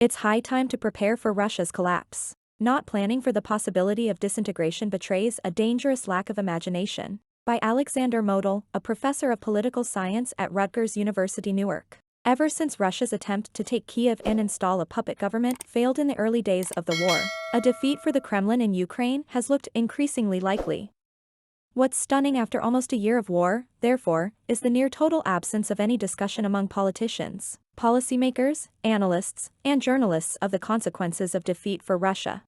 It's high time to prepare for Russia's collapse. Not planning for the possibility of disintegration betrays a dangerous lack of imagination. By Alexander Motyl, a professor of political science at Rutgers University-Newark. Ever since Russia's attempt to take Kyiv and install a puppet government failed in the early days of the war, a defeat for the Kremlin in Ukraine has looked increasingly likely. What's stunning after almost a year of war, therefore, is the near-total absence of any discussion among politicians, policymakers, analysts, and journalists of the consequences of defeat for Russia.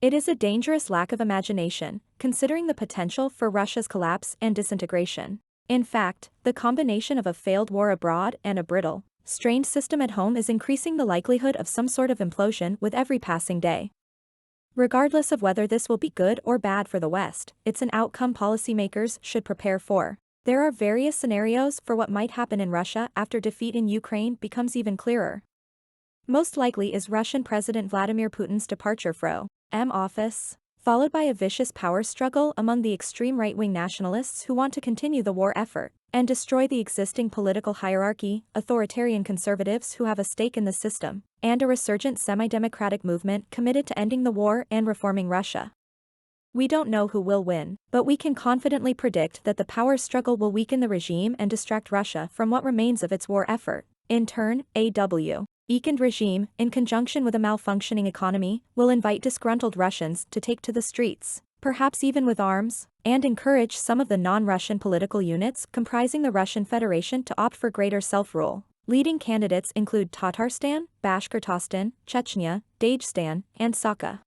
It is a dangerous lack of imagination, considering the potential for Russia's collapse and disintegration. In fact, the combination of a failed war abroad and a brittle, strained system at home is increasing the likelihood of some sort of implosion with every passing day. Regardless of whether this will be good or bad for the West, it's an outcome policymakers should prepare for. There are various scenarios for what might happen in Russia after defeat in Ukraine becomes even clearer. Most likely is Russian President Vladimir Putin's departure from office, followed by a vicious power struggle among the extreme right-wing nationalists who want to continue the war effort and destroy the existing political hierarchy, authoritarian conservatives who have a stake in the system, and a resurgent semi-democratic movement committed to ending the war and reforming Russia. We don't know who will win, but we can confidently predict that the power struggle will weaken the regime and distract Russia from what remains of its war effort. In turn, a weakened regime, in conjunction with a malfunctioning economy, will invite disgruntled Russians to take to the streets, perhaps even with arms, and encourage some of the non-Russian political units comprising the Russian Federation to opt for greater self-rule. Leading candidates include Tatarstan, Bashkortostan, Chechnya, Dagestan, and Sakha.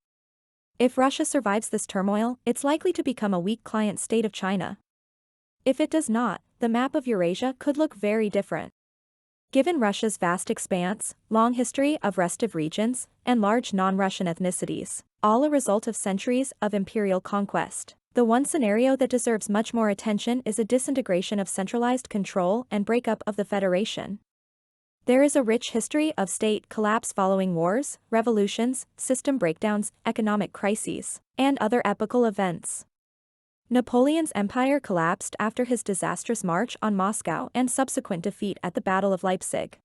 If Russia survives this turmoil, it's likely to become a weak client state of China. If it does not, the map of Eurasia could look very different. Given Russia's vast expanse, long history of restive regions, and large non-Russian ethnicities, all a result of centuries of imperial conquest, the one scenario that deserves much more attention is a disintegration of centralized control and breakup of the Federation. There is a rich history of state collapse following wars, revolutions, system breakdowns, economic crises, and other epochal events. Napoleon's empire collapsed after his disastrous march on Moscow and subsequent defeat at the Battle of Leipzig.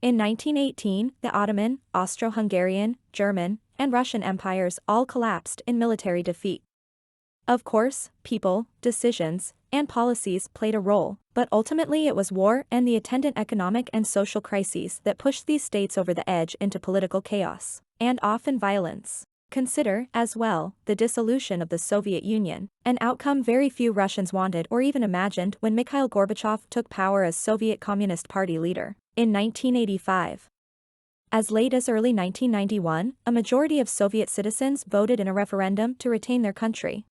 In 1918, the Ottoman, Austro-Hungarian, German, and Russian empires all collapsed in military defeat. Of course, people, decisions, and policies played a role, but ultimately it was war and the attendant economic and social crises that pushed these states over the edge into political chaos, and often violence. Consider, as well, the dissolution of the Soviet Union, an outcome very few Russians wanted or even imagined when Mikhail Gorbachev took power as Soviet Communist Party leader in 1985. As late as early 1991, a majority of Soviet citizens voted in a referendum to retain their country.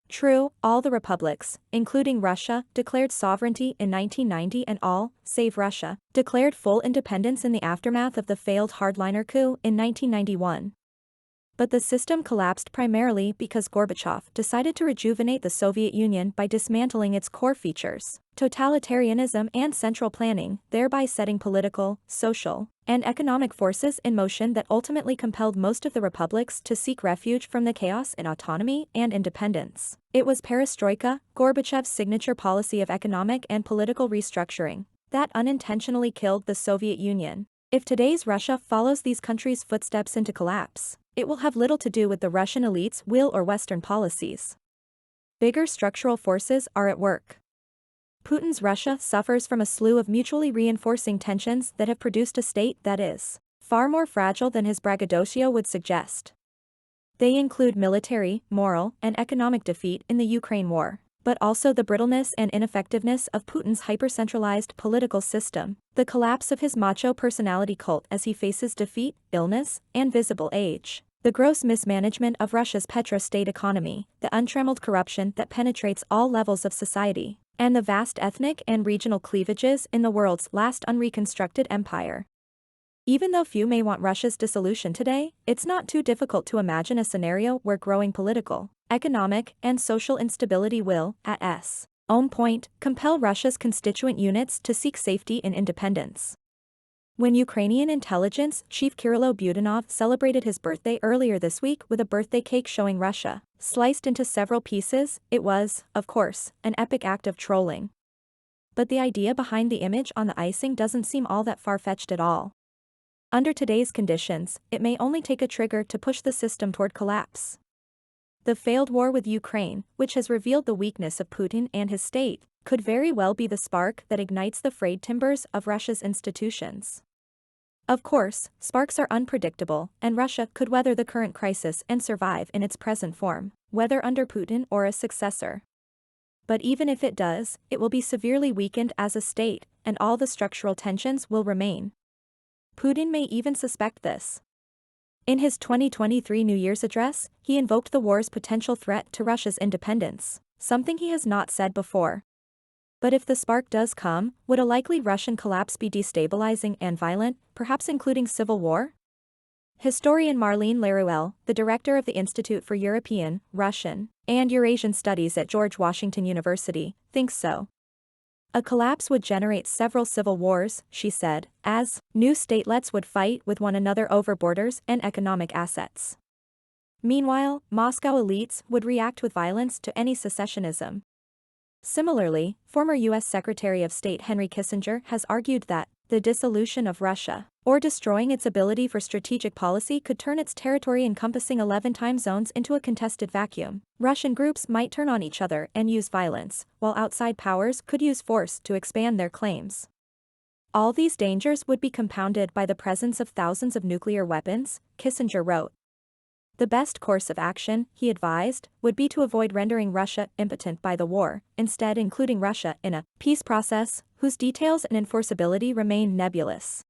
True, all the republics, including Russia, declared sovereignty in 1990 and all, save Russia, declared full independence in the aftermath of the failed hardliner coup in 1991. But the system collapsed primarily because Gorbachev decided to rejuvenate the Soviet Union by dismantling its core features, totalitarianism and central planning, thereby setting political, social, and economic forces in motion that ultimately compelled most of the republics to seek refuge from the chaos in autonomy and independence. It was perestroika, Gorbachev's signature policy of economic and political restructuring, that unintentionally killed the Soviet Union. If today's Russia follows these countries' footsteps into collapse, it will have little to do with the Russian elite's will or Western policies. Bigger structural forces are at work. Putin's Russia suffers from a slew of mutually reinforcing tensions that have produced a state that is far more fragile than his braggadocio would suggest. They include military, moral, and economic defeat in the Ukraine war, but also the brittleness and ineffectiveness of Putin's hyper-centralized political system, the collapse of his macho personality cult as he faces defeat, illness, and visible age, the gross mismanagement of Russia's petrostate economy, the untrammeled corruption that penetrates all levels of society, and the vast ethnic and regional cleavages in the world's last unreconstructed empire. Even though few may want Russia's dissolution today, it's not too difficult to imagine a scenario where growing political, economic, and social instability will, at its own point, compel Russia's constituent units to seek safety in independence. When Ukrainian intelligence chief Kyrylo Budanov celebrated his birthday earlier this week with a birthday cake showing Russia sliced into several pieces, it was, of course, an epic act of trolling. But the idea behind the image on the icing doesn't seem all that far-fetched at all. Under today's conditions, it may only take a trigger to push the system toward collapse. The failed war with Ukraine, which has revealed the weakness of Putin and his state, could very well be the spark that ignites the frayed timbers of Russia's institutions. Of course, sparks are unpredictable, and Russia could weather the current crisis and survive in its present form, whether under Putin or a successor. But even if it does, it will be severely weakened as a state, and all the structural tensions will remain. Putin may even suspect this. In his 2023 New Year's address, he invoked the war's potential threat to Russia's independence, something he has not said before. But if the spark does come, would a likely Russian collapse be destabilizing and violent, perhaps including civil war? Historian Marlene Laruelle, the director of the Institute for European, Russian, and Eurasian Studies at George Washington University, thinks so. A collapse would generate several civil wars, she said, as new statelets would fight with one another over borders and economic assets. Meanwhile, Moscow elites would react with violence to any secessionism. Similarly, former U.S. Secretary of State Henry Kissinger has argued that the dissolution of Russia, or destroying its ability for strategic policy, could turn its territory encompassing 11 time zones into a contested vacuum. Russian groups might turn on each other and use violence, while outside powers could use force to expand their claims. All these dangers would be compounded by the presence of thousands of nuclear weapons, Kissinger wrote. The best course of action, he advised, would be to avoid rendering Russia impotent by the war, instead including Russia in a peace process whose details and enforceability remain nebulous.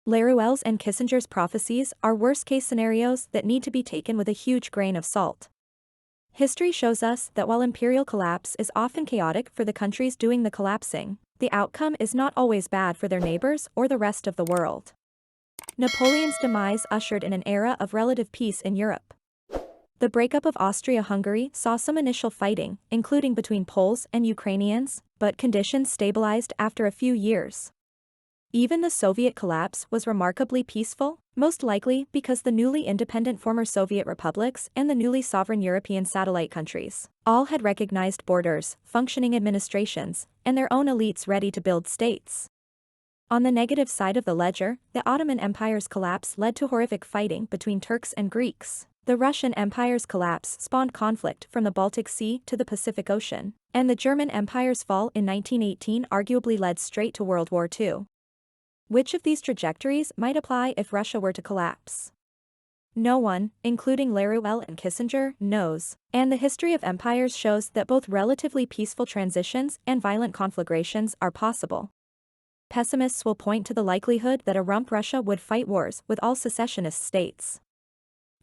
Laruelle's and Kissinger's prophecies are worst-case scenarios that need to be taken with a huge grain of salt. History shows us that while imperial collapse is often chaotic for the countries doing the collapsing, the outcome is not always bad for their neighbors or the rest of the world. Napoleon's demise ushered in an era of relative peace in Europe. The breakup of Austria-Hungary saw some initial fighting, including between Poles and Ukrainians, but conditions stabilized after a few years. Even the Soviet collapse was remarkably peaceful, most likely because the newly independent former Soviet republics and the newly sovereign European satellite countries all had recognized borders, functioning administrations, and their own elites ready to build states. On the negative side of the ledger, the Ottoman Empire's collapse led to horrific fighting between Turks and Greeks. The Russian Empire's collapse spawned conflict from the Baltic Sea to the Pacific Ocean, and the German Empire's fall in 1918 arguably led straight to World War II. Which of these trajectories might apply if Russia were to collapse? No one, including Laruelle and Kissinger, knows, and the history of empires shows that both relatively peaceful transitions and violent conflagrations are possible. Pessimists will point to the likelihood that a rump Russia would fight wars with all secessionist states.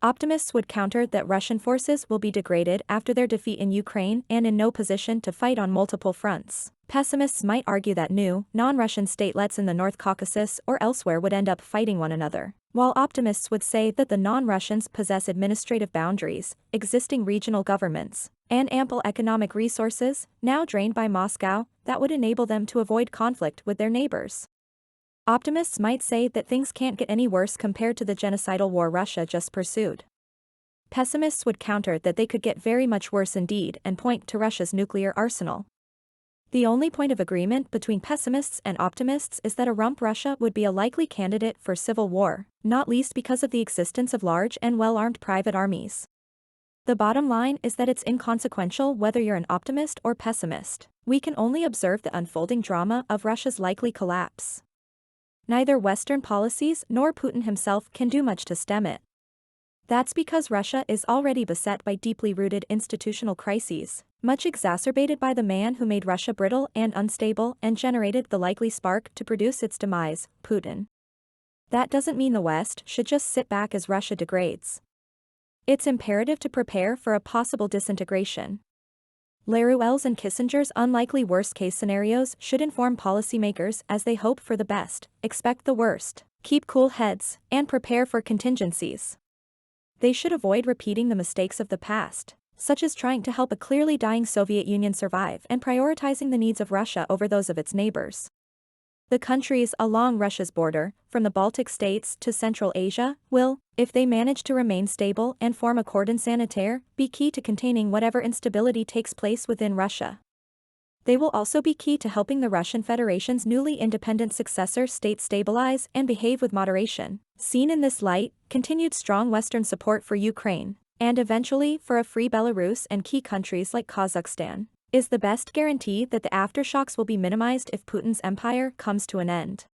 Optimists would counter that Russian forces will be degraded after their defeat in Ukraine and in no position to fight on multiple fronts. Pessimists might argue that new, non-Russian statelets in the North Caucasus or elsewhere would end up fighting one another, while optimists would say that the non-Russians possess administrative boundaries, existing regional governments, and ample economic resources, now drained by Moscow, that would enable them to avoid conflict with their neighbors. Optimists might say that things can't get any worse compared to the genocidal war Russia just pursued. Pessimists would counter that they could get very much worse indeed and point to Russia's nuclear arsenal. The only point of agreement between pessimists and optimists is that a rump Russia would be a likely candidate for civil war, not least because of the existence of large and well-armed private armies. The bottom line is that it's inconsequential whether you're an optimist or pessimist. We can only observe the unfolding drama of Russia's likely collapse. Neither Western policies nor Putin himself can do much to stem it. That's because Russia is already beset by deeply rooted institutional crises, much exacerbated by the man who made Russia brittle and unstable and generated the likely spark to produce its demise, Putin. That doesn't mean the West should just sit back as Russia degrades. It's imperative to prepare for a possible disintegration. Laruelle's and Kissinger's unlikely worst-case scenarios should inform policymakers as they hope for the best, expect the worst, keep cool heads, and prepare for contingencies. They should avoid repeating the mistakes of the past, such as trying to help a clearly dying Soviet Union survive and prioritizing the needs of Russia over those of its neighbors. The countries along Russia's border, from the Baltic states to Central Asia, will, if they manage to remain stable and form a cordon sanitaire, be key to containing whatever instability takes place within Russia. They will also be key to helping the Russian Federation's newly independent successor state stabilize and behave with moderation. Seen in this light, continued strong Western support for Ukraine, and eventually for a free Belarus and key countries like Kazakhstan, is the best guarantee that the aftershocks will be minimized if Putin's empire comes to an end.